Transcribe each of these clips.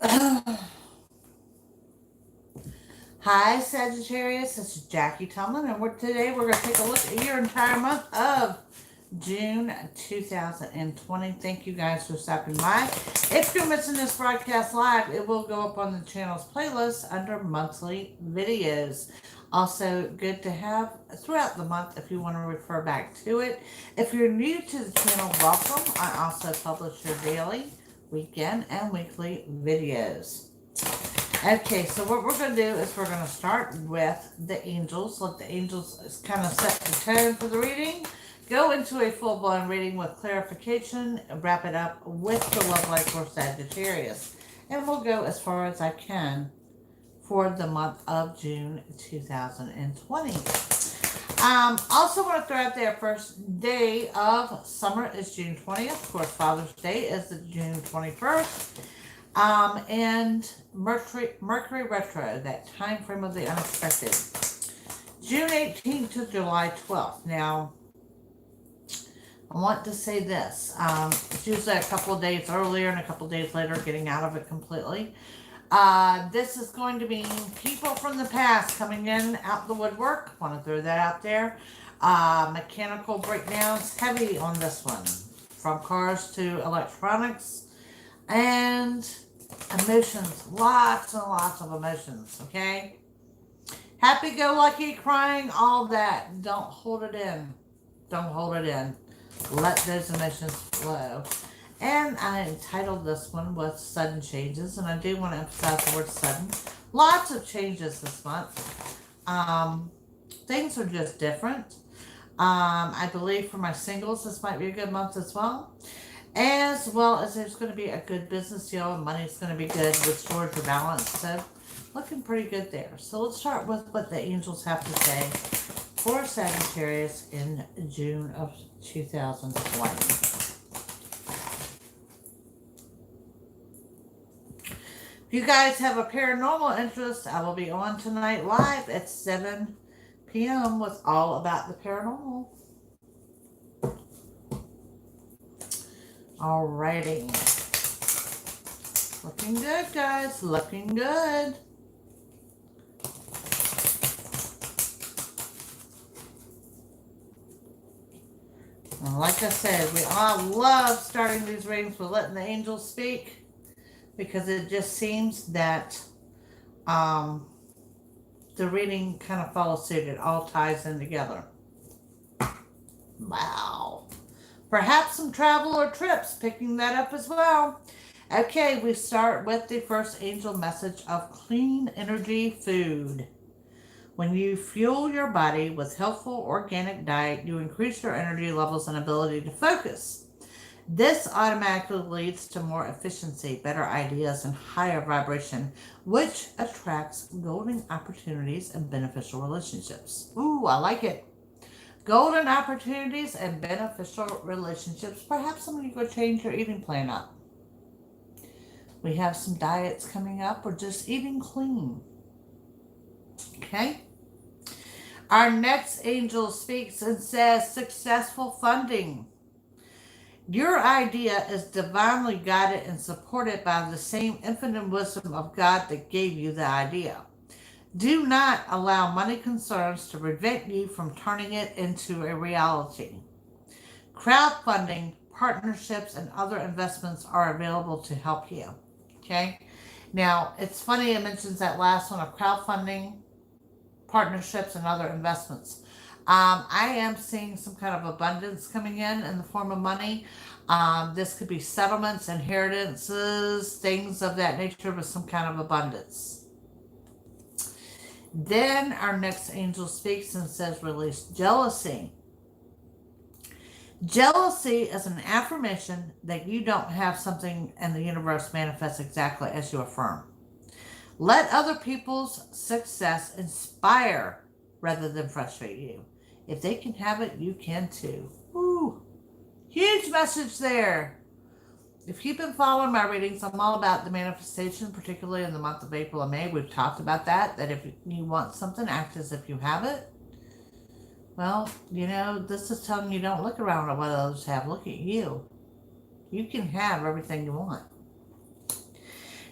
Hi, Sagittarius. This is Jackie Tomlin, and today we're going to take a look at your entire month of June 2020. Thank you guys for stopping by. If you're missing this broadcast live, it will go up on the channel's playlist under monthly videos. Also, good to have throughout the month if you want to refer back to it. If you're new to the channel, welcome. I also publish your daily, weekend, and weekly videos. Okay, so what we're going to do is we're going to start with the angels. Let the angels kind of set the tone for the reading. Go into a full-blown reading with clarification. Wrap it up with the love light for Sagittarius. And we'll go as far as I can for the month of June 2020. Also want to throw out there, first day of summer is June 20th. Of course, Father's Day is the June 21st. And Mercury retro, that time frame of the unexpected. June 18th to July 12th. Now, I want to say this. It's usually a couple of days earlier and a couple of days later, getting out of it completely. This is going to be people from the past coming in out the woodwork. Want to throw that out there. Mechanical breakdowns, heavy on this one. From cars to electronics. And emotions, lots and lots of emotions, okay? Happy-go-lucky, crying, all that. Don't hold it in. Don't hold it in. Let those emotions flow. And I entitled this one with Sudden Changes, and I do want to emphasize the word sudden. Lots of changes this month. Things are just different. I believe for my singles, this might be a good month as well. As well as there's going to be a good business deal and money's going to be good, restores your balance. So looking pretty good there. So let's start with what the angels have to say for Sagittarius in June of 2020. If you guys have a paranormal interest, I will be on tonight live at 7 p.m. with all about the paranormal. Alrighty. Looking good, guys. Looking good. And like I said, I love starting these readings with letting the angels speak, because it just seems that the reading kind of follows suit. It all ties in together. Wow. Perhaps some travel or trips, picking that up as well. Okay, we start with the first angel message of clean energy food. When you fuel your body with healthful organic diet, you increase your energy levels and ability to focus. This automatically leads to more efficiency, better ideas, and higher vibration, which attracts golden opportunities and beneficial relationships. Ooh, I like it. Golden opportunities and beneficial relationships. Perhaps some of you go change your eating plan up. We have some diets coming up, or just eating clean. Okay? Our next angel speaks and says, successful funding. Your idea is divinely guided and supported by the same infinite wisdom of God that gave you the idea. Do not allow money concerns to prevent you from turning it into a reality. Crowdfunding, partnerships, and other investments are available to help you. Okay? Now, it's funny it mentions that last one of crowdfunding, partnerships, and other investments. I am seeing some kind of abundance coming in the form of money. This could be settlements, inheritances, things of that nature with some kind of abundance. Then our next angel speaks and says, release jealousy. Jealousy is an affirmation that you don't have something and the universe manifests exactly as you affirm. Let other people's success inspire rather than frustrate you. If they can have it, you can too. Woo! Huge message there. If you've been following my readings, I'm all about the manifestation, particularly in the month of April and May. We've talked about that if you want something, act as if you have it. Well, this is telling you don't look around at what others have. Look at you. You can have everything you want.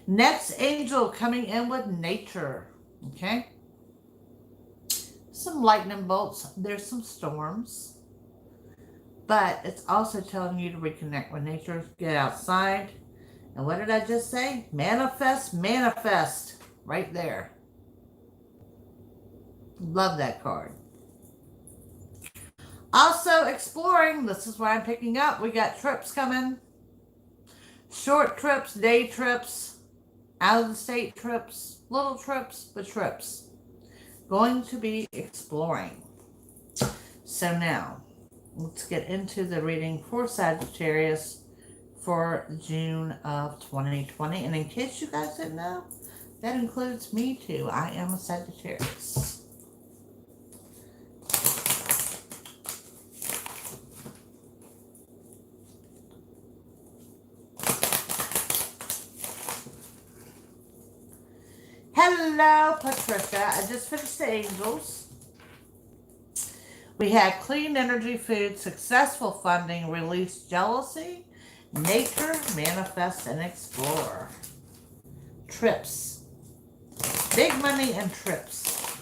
Next angel coming in with nature. Okay. Some lightning bolts. There's some storms. But it's also telling you to reconnect with nature. Get outside. And what did I just say? Manifest, manifest. Right there. Love that card. Also exploring. This is why I'm picking up. We got trips coming. Short trips, day trips, out of the state trips, little trips, but trips. Going to be exploring. So now, let's get into the reading for Sagittarius for June of 2020. And in case you guys didn't know, that includes me too. I am a Sagittarius. Hello, Patricia. I just finished the angels. We had clean energy, food, successful funding, release jealousy, nature, manifest, and explore. Trips. Big money and trips.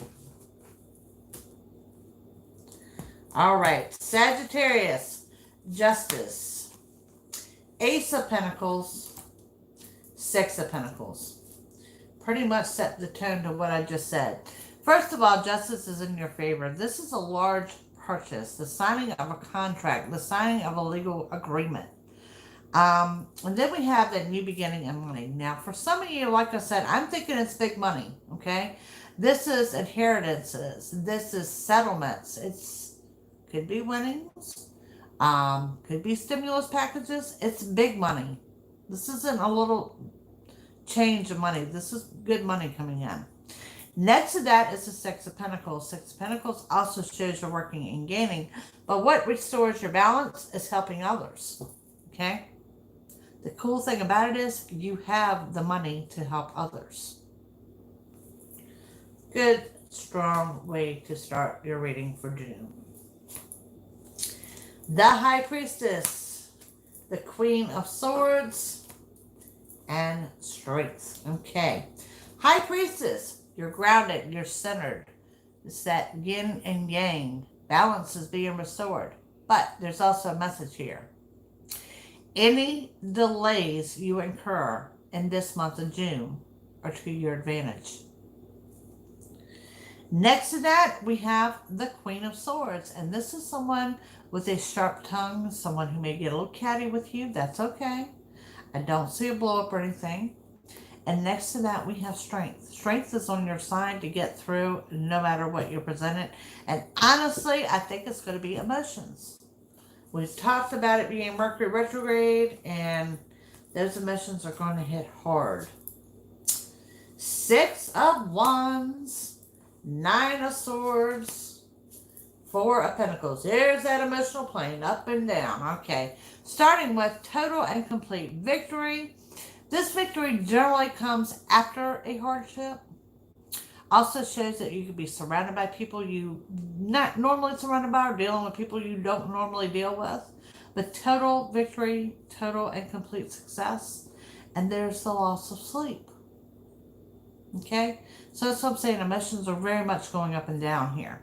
All right. Sagittarius. Justice. Ace of Pentacles. Six of Pentacles. Pretty much set the tone to what I just said. First of all, justice is in your favor. This is a large purchase, the signing of a contract, the signing of a legal agreement. And then we have that new beginning and money. Now, for some of you, like I said, I'm thinking it's big money, okay? This is inheritances. This is settlements. It's could be winnings. Could be stimulus packages. It's big money. This isn't a little change of money. This is good money coming in. Next to that is the Six of Pentacles. Six of Pentacles also shows you're working and gaining, but what restores your balance is helping others. Okay? The cool thing about it is you have the money to help others. Good, strong way to start your reading for June. The High Priestess, the Queen of Swords, and strength. Okay. High Priestess, you're grounded, you're centered. It's that yin and yang. Balance is being restored. But there's also a message here. Any delays you incur in this month of June are to your advantage. Next to that, we have the Queen of Swords. And this is someone with a sharp tongue, someone who may get a little catty with you. That's okay. I don't see a blow up or anything. And next to that, we have strength. Strength is on your side to get through no matter what you're presented. And honestly, I think it's going to be emotions. We've talked about it being Mercury retrograde, and those emotions are going to hit hard. Six of Wands, Nine of Swords, Four of Pentacles. There's that emotional plane, up and down. Okay. Starting with total and complete victory. This victory generally comes after a hardship. Also shows that you could be surrounded by people you not normally surrounded by, or dealing with people you don't normally deal with. But total victory, total and complete success. And there's the loss of sleep. Okay? So that's what I'm saying. Emotions are very much going up and down here.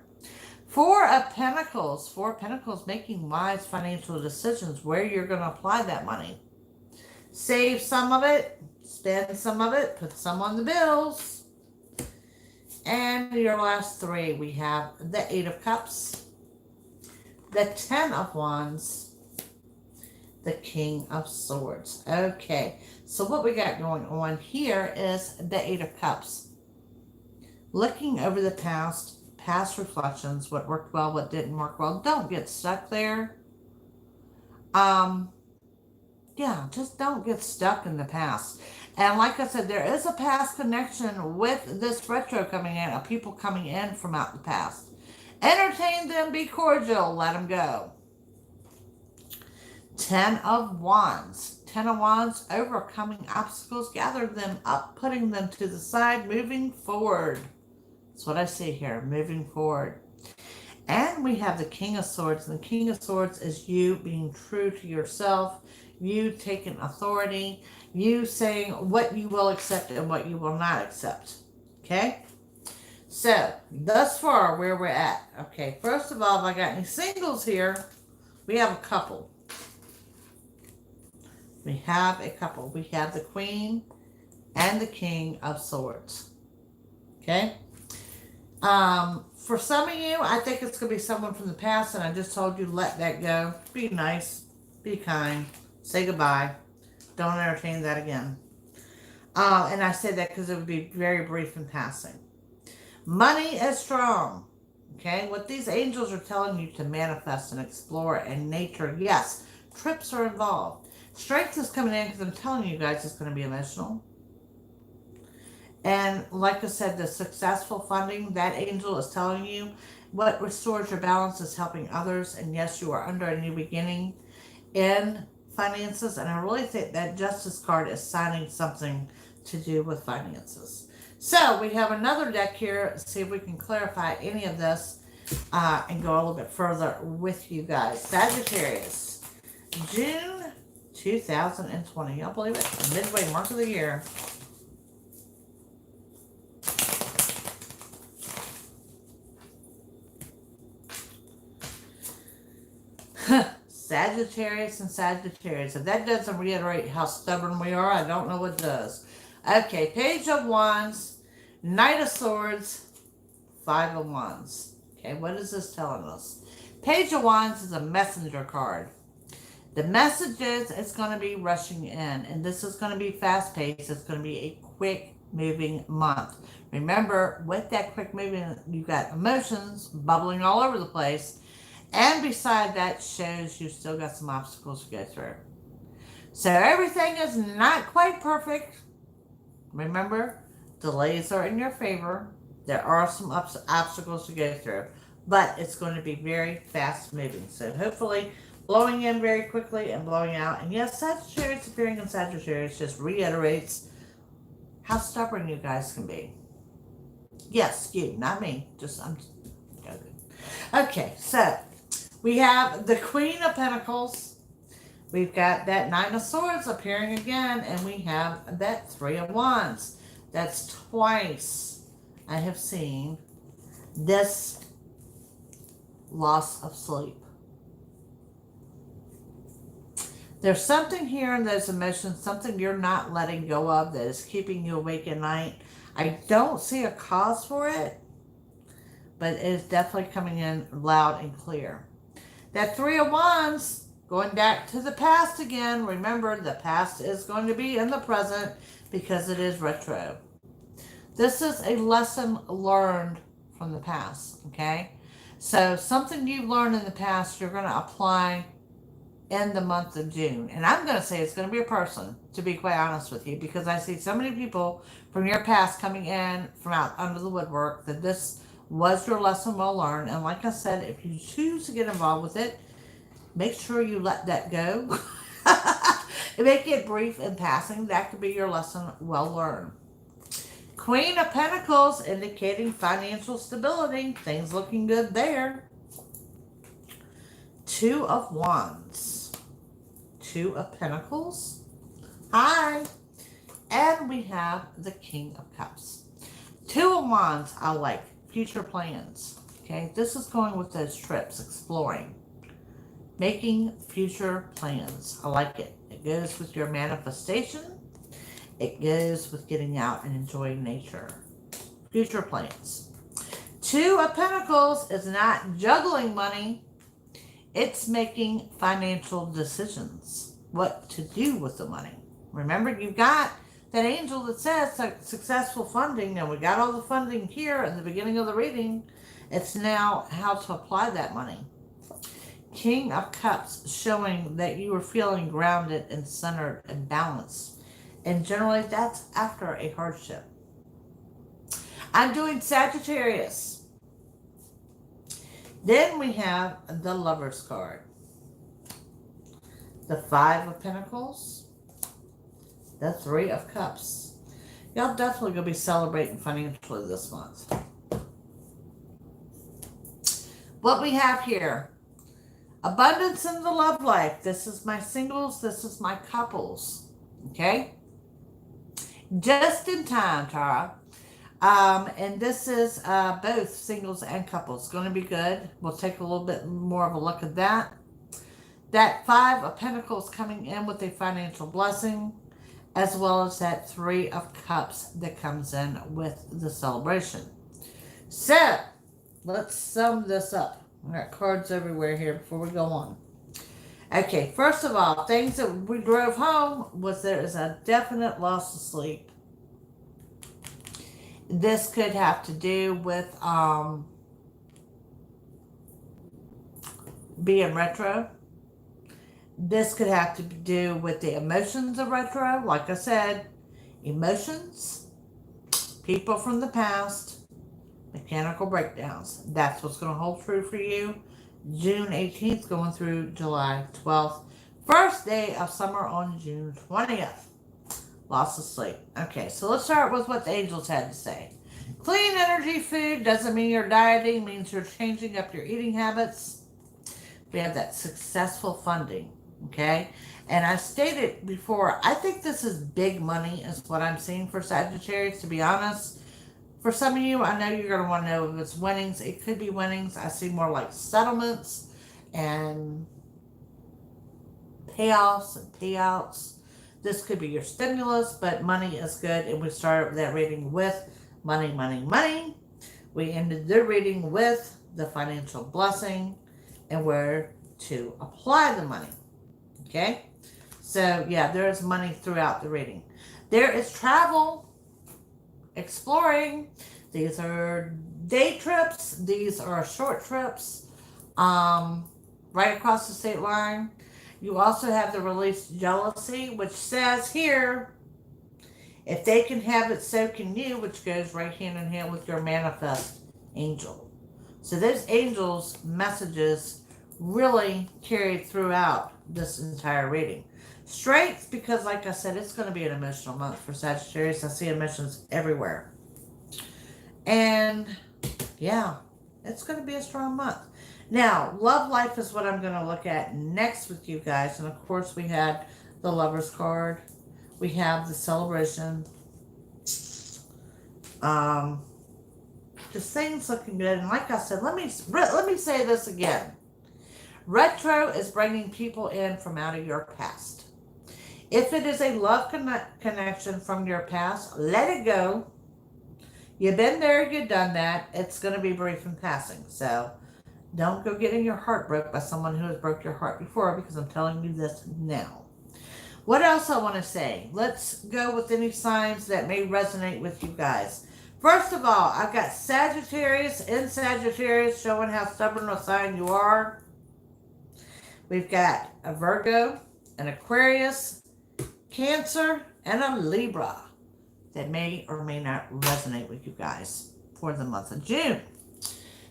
Four of Pentacles. Four of Pentacles, making wise financial decisions where you're going to apply that money. Save some of it, spend some of it, put some on the bills. And your last three, we have the Eight of Cups, the Ten of Wands, the King of Swords. Okay, so what we got going on here is the Eight of Cups. Looking over the past reflections, what worked well, what didn't work well. Don't get stuck there. Yeah, just don't get stuck in the past. And like I said, there is a past connection with this retro coming in, of people coming in from out the past. Entertain them, be cordial, let them go. Ten of Wands. Ten of Wands, overcoming obstacles, gather them up, putting them to the side, moving forward. That's what I see here, moving forward. And we have the King of Swords. And the King of Swords is you being true to yourself, you taking authority, You saying what you will accept and what you will not accept. Okay? So, thus far, where we're at. Okay, first of all, if I got any singles here, we have a couple. We have a couple. We have the Queen and the King of Swords. Okay? For some of you, I think it's going to be someone from the past, and I just told you let that go. Be nice. Be kind. Say goodbye. Don't entertain that again. And I say that because it would be very brief in passing. Money is strong. Okay? What these angels are telling you to manifest and explore and nature, yes, trips are involved. Strength is coming in because I'm telling you guys it's going to be emotional. And like I said, the successful funding, that angel is telling you what restores your balance is helping others. And yes, you are under a new beginning in finances. And I really think that Justice card is signing something to do with finances. So we have another deck here. See if we can clarify any of this and go a little bit further with you guys. Sagittarius, June 2020. Y'all believe it? Midway mark of the year. Sagittarius and Sagittarius. If that doesn't reiterate how stubborn we are, I don't know what does. Okay, Page of Wands, Knight of Swords, Five of Wands. Okay, what is this telling us? Page of Wands is a messenger card. The message is it's going to be rushing in, and this is going to be fast-paced. It's going to be a quick-moving month. Remember, with that quick moving, you've got emotions bubbling all over the place. And beside that shows you still got some obstacles to go through. So everything is not quite perfect. Remember, delays are in your favor. There are some obstacles to go through. But it's going to be very fast moving. So hopefully blowing in very quickly and blowing out. And yes, Sagittarius appearing in Sagittarius just reiterates how stubborn you guys can be. Yes, you, not me. I'm joking. Okay, so we have the Queen of Pentacles. We've got that Nine of Swords appearing again. And we have that Three of Wands. That's twice I have seen this loss of sleep. There's something here in those emotions, something you're not letting go of that is keeping you awake at night. I don't see a cause for it, but it is definitely coming in loud and clear. That Three of Wands, going back to the past again. Remember, the past is going to be in the present because it is retro. This is a lesson learned from the past, okay? So something you've learned in the past, you're going to apply in the month of June. And I'm going to say it's going to be a person, to be quite honest with you, because I see so many people from your past coming in from out under the woodwork that this was your lesson well learned. And like I said, if you choose to get involved with it, make sure you let that go. Make it brief and passing. That could be your lesson well learned. Queen of Pentacles indicating financial stability. Things looking good there. Two of Wands. Two of Pentacles. Hi. And we have the King of Cups. Two of Wands, I like. Future plans. Okay, this is going with those trips, exploring. Making future plans. I like it. It goes with your manifestation. It goes with getting out and enjoying nature. Future plans. Two of Pentacles is not juggling money. It's making financial decisions. What to do with the money. Remember, you've got that angel that says successful funding. Now, we got all the funding here at the beginning of the reading. It's now how to apply that money. King of Cups showing that you are feeling grounded and centered and balanced. And generally, that's after a hardship. I'm doing Sagittarius. Then we have the Lover's card. The Five of Pentacles. The Three of Cups. Y'all definitely going to be celebrating financially this month. What we have here. Abundance in the love life. This is my singles. This is my couples. Okay? Just in time, Tara. And this is both singles and couples. Going to be good. We'll take a little bit more of a look at that. That Five of Pentacles coming in with a financial blessing, as well as that Three of Cups that comes in with the celebration. So, let's sum this up. I got cards everywhere here before we go on. Okay, first of all, things that we drove home was there is a definite loss of sleep. This could have to do with being retro. This could have to do with the emotions of retro. Like I said, emotions, people from the past, mechanical breakdowns. That's what's going to hold true for you. June 18th going through July 12th. First day of summer on June 20th. Loss of sleep. Okay, so let's start with what the angels had to say. Clean energy food doesn't mean you're dieting, means you're changing up your eating habits. We have that successful funding. Okay, and I stated before, I think this is big money is what I'm seeing for Sagittarius, to be honest. For some of you, I know you're going to want to know if it's winnings. It could be winnings. I see more like settlements and payoffs and payouts. This could be your stimulus, but money is good. And we started that reading with money, money, money. We ended the reading with the financial blessing and where to apply the money. Okay, so yeah, there is money throughout the reading. There is travel, exploring. These are day trips. These are short trips, right across the state line. You also have the released jealousy, which says here, if they can have it, so can you, which goes right hand in hand with your manifest angel. So those angels' messages really carried throughout this entire reading. Strength, because like I said, it's going to be an emotional month for Sagittarius. I see emotions everywhere. And yeah, it's going to be a strong month. Now, love life is what I'm going to look at next with you guys. And of course, we had the Lover's card. We have the celebration. Just things looking good. And like I said, let me say this again. Retro is bringing people in from out of your past. If it is a love connection from your past, let it go. You've been there, you've done that. It's going to be brief and passing. So don't go getting your heart broke by someone who has broke your heart before, because I'm telling you this now. What else I want to say? Let's go with any signs that may resonate with you guys. First of all, I've got Sagittarius in Sagittarius, showing how stubborn a sign you are. We've got a Virgo, an Aquarius, Cancer, and a Libra that may or may not resonate with you guys for the month of June.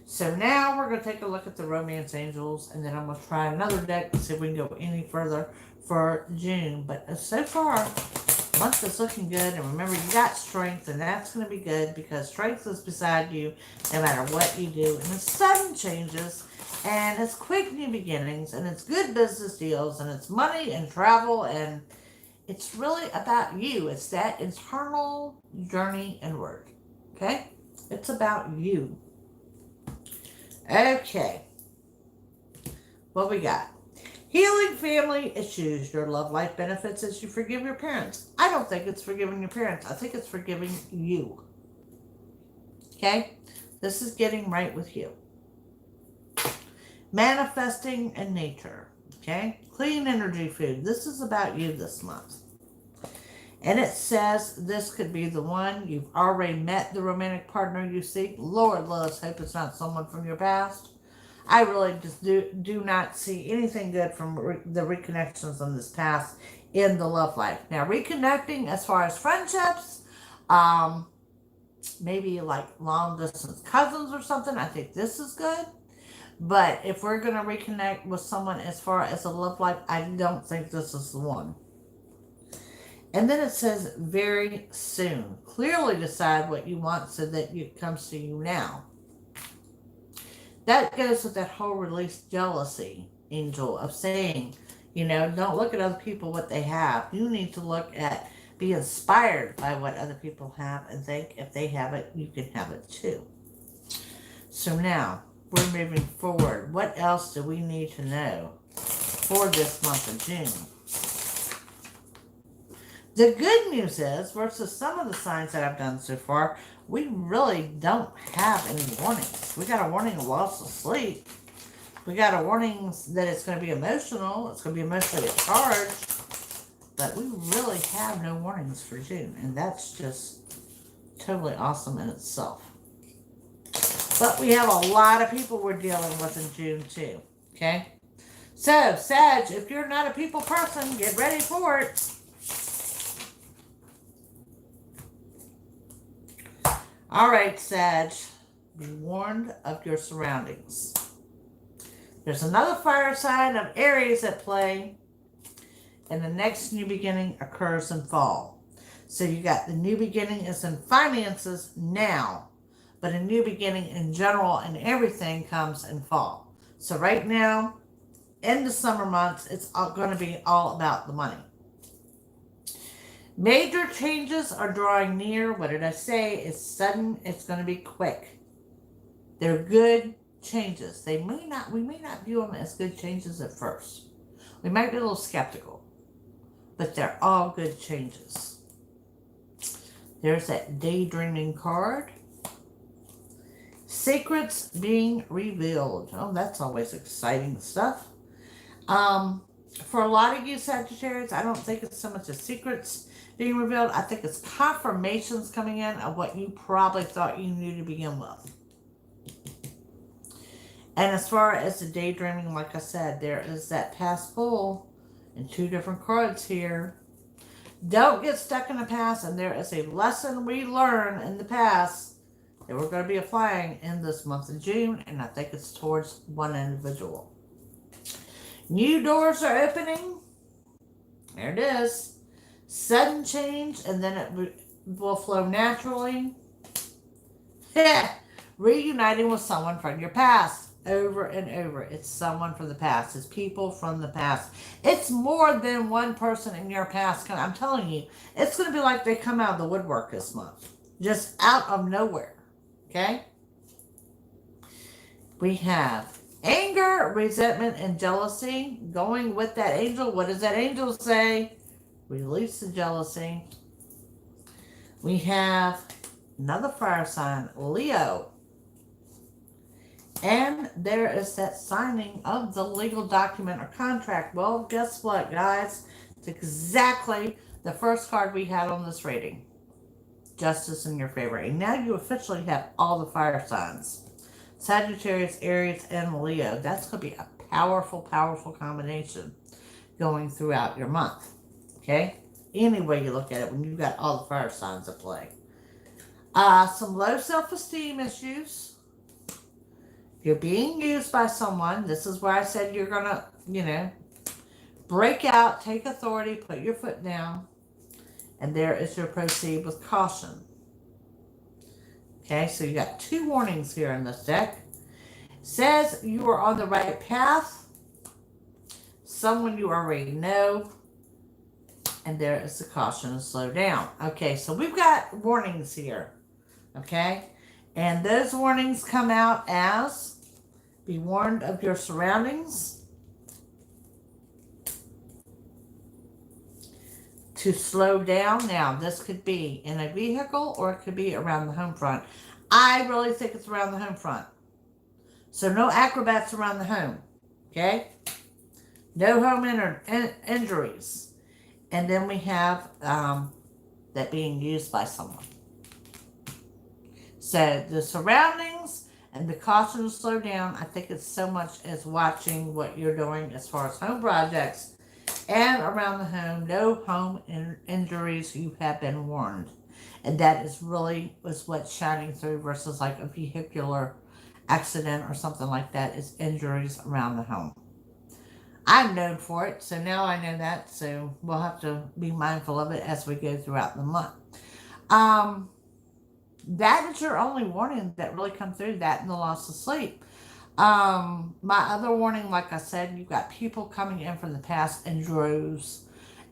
So now we're going to take a look at the romance angels, and then I'm going to try another deck to see if we can go any further for June. But so far, the month is looking good. And remember, you got strength, and that's going to be good because strength is beside you no matter what you do. And it's sudden changes. And it's quick new beginnings, and it's good business deals, and it's money and travel, and it's really about you. It's that internal journey inward. Okay? It's about you. Okay. What we got? Healing family issues. Your love life benefits as you forgive your parents. I don't think it's forgiving your parents. I think it's forgiving you. Okay? This is getting right with you. Manifesting in nature. Okay? Clean energy food. This is about you this month. And it says this could be the one. You've already met the romantic partner you seek. Lord, let us hope it's not someone from your past. I really just do not see anything good from the reconnections in this past in the love life. Now, reconnecting as far as friendships, maybe like long distance cousins or something, I think this is good. But if we're going to reconnect with someone as far as a love life, I don't think this is the one. And then it says very soon. Clearly decide what you want so that it comes to you now. That goes with that whole release jealousy angel of saying, don't look at other people, what they have. You need to look at Be inspired by what other people have and think if they have it, you can have it too. So now, we're moving forward. What else do we need to know for this month of June? The good news is, versus some of the signs that I've done so far, we really don't have any warnings. We got a warning of loss of sleep. We got a warning that it's going to be emotional. It's going to be emotionally charged. But we really have no warnings for June. And that's just totally awesome in itself. But we have a lot of people we're dealing with in June too. Okay? So, Sag, if you're not a people person, get ready for it. All right, Sag, be warned of your surroundings. There's another fire sign of Aries at play, and the next new beginning occurs in fall. So you got the new beginning is in finances now, but a new beginning in general and everything comes in fall. So right now, in the summer months, it's going to be all about the money. Major changes are drawing near. What did I say? It's sudden. It's going to be quick. They're good changes. We may not view them as good changes at first. We might be a little skeptical, but they're all good changes. There's that daydreaming card. Secrets being revealed. Oh, that's always exciting stuff. For a lot of you Sagittarius, I don't think it's so much the secrets being revealed. I think it's confirmations coming in of what you probably thought you knew to begin with. And as far as the daydreaming, like I said, there is that past pull and 2 different cards here. Don't get stuck in the past, and there is a lesson we learn in the past that we're going to be applying in this month of June, and I think it's towards one individual. New doors are opening. There it is. Sudden change, and then it will flow naturally. Reuniting with someone from your past. Over and over. It's someone from the past. It's people from the past. It's more than one person in your past. I'm telling you, it's going to be like they come out of the woodwork this month. Just out of nowhere. Okay? We have anger, resentment, and jealousy. Going with that angel. What does that angel say? Release the jealousy. We have another fire sign, Leo. And there is that signing of the legal document or contract. Well, guess what, guys? It's exactly the first card we had on this reading. Justice in your favor. And now you officially have all the fire signs. Sagittarius, Aries, and Leo. That's going to be a powerful, powerful combination going throughout your month. Okay? Any way you look at it when you've got all the fire signs at play. Some low self-esteem issues. You're being used by someone. This is where I said you're going to, break out, take authority, put your foot down. And there is your proceed with caution. Okay, so you got 2 warnings here in this deck. Says you are on the right path. Someone you already know. And there is the caution to slow down. Okay, so we've got warnings here. Okay? And those warnings come out as be warned of your surroundings, to slow down. Now, this could be in a vehicle or it could be around the home front. I really think it's around the home front. So no acrobats around the home. Okay? No home injuries. And then we have that being used by someone. So the surroundings and the caution to slow down, I think it's so much as watching what you're doing as far as home projects and around the home. No home injuries, you have been warned. And that is what's shining through versus like a vehicular accident or something like that is injuries around the home. I'm known for it, so now I know that, so we'll have to be mindful of it as we go throughout the month. That is your only warning that really comes through, that and the loss of sleep. My other warning, like I said, you've got people coming in from the past in droves.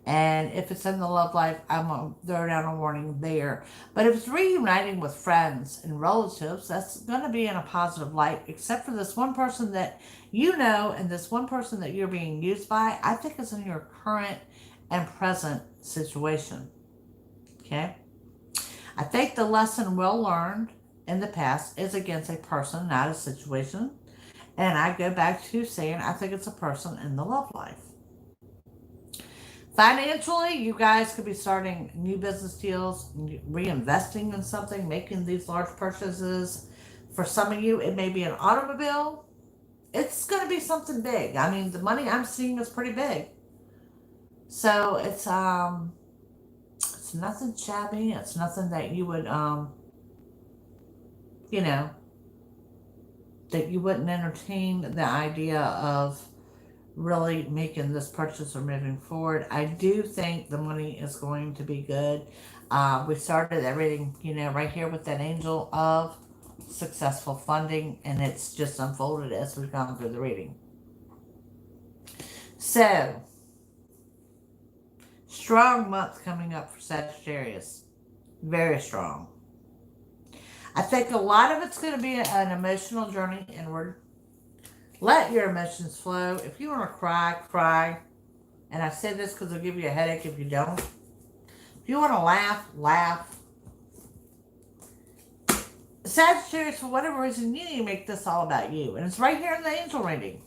And if it's in the love life, I'm going to throw down a warning there. But if it's reuniting with friends and relatives, that's going to be in a positive light, except for this one person that you know and this one person that you're being used by. I think it's in your current and present situation. Okay? I think the lesson well learned in the past is against a person, not a situation. And I go back to saying I think it's a person in the love life. Financially, you guys could be starting new business deals, reinvesting in something, making these large purchases. For some of you, it may be an automobile. It's going to be something big. I mean, the money I'm seeing is pretty big. So it's nothing shabby. It's nothing that you would you know, that you wouldn't entertain the idea of really making this purchase or moving forward. I do think the money is going to be good. We started everything, right here with that angel of successful funding, and it's just unfolded as we've gone through the reading. So, strong month coming up for Sagittarius. Very strong. I think a lot of it's going to be an emotional journey inward. Let your emotions flow. If you want to cry, cry. And I say this because it'll give you a headache if you don't. If you want to laugh, laugh. Sagittarius, for whatever reason, you need to make this all about you. And it's right here in the angel reading.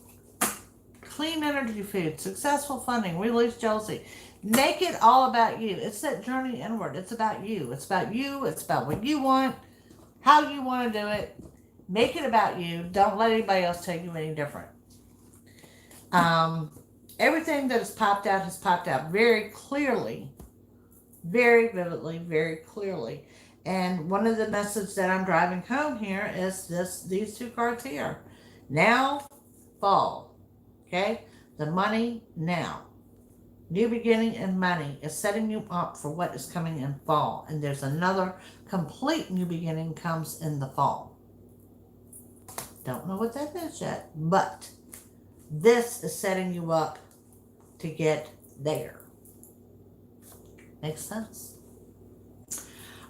Clean energy food, successful funding, release jealousy. Make it all about you. It's that journey inward. It's about you. It's about you. It's about what you want, how you want to do it. Make it about you. Don't let anybody else tell you any different. Everything that has popped out very clearly, very vividly, very clearly. And one of the messages that I'm driving home here is these two cards here. Now, fall. Okay? The money now. New beginning and money is setting you up for what is coming in fall. And there's another complete new beginning comes in the fall. Don't know what that is yet, but this is setting you up to get there. Makes sense?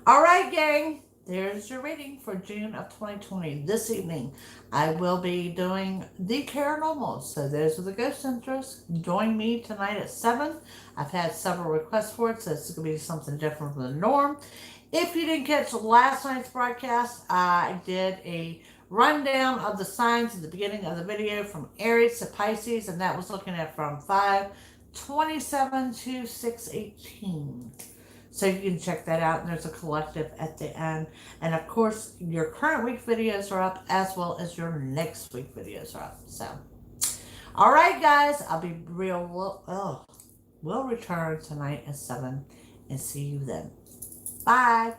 All right, gang. There's your reading for June of 2020. This evening, I will be doing the paranormal. So those are the ghost hunters. Join me tonight at 7. I've had several requests for it, so it's going to be something different from the norm. If you didn't catch last night's broadcast, I did a rundown of the signs at the beginning of the video from Aries to Pisces, and that was looking at from 5/27 to 6/18. So you can check that out, and there's a collective at the end. And of course, your current week videos are up, as well as your next week videos are up. So, all right, guys, I'll be we'll return tonight at 7, and see you then. Bye.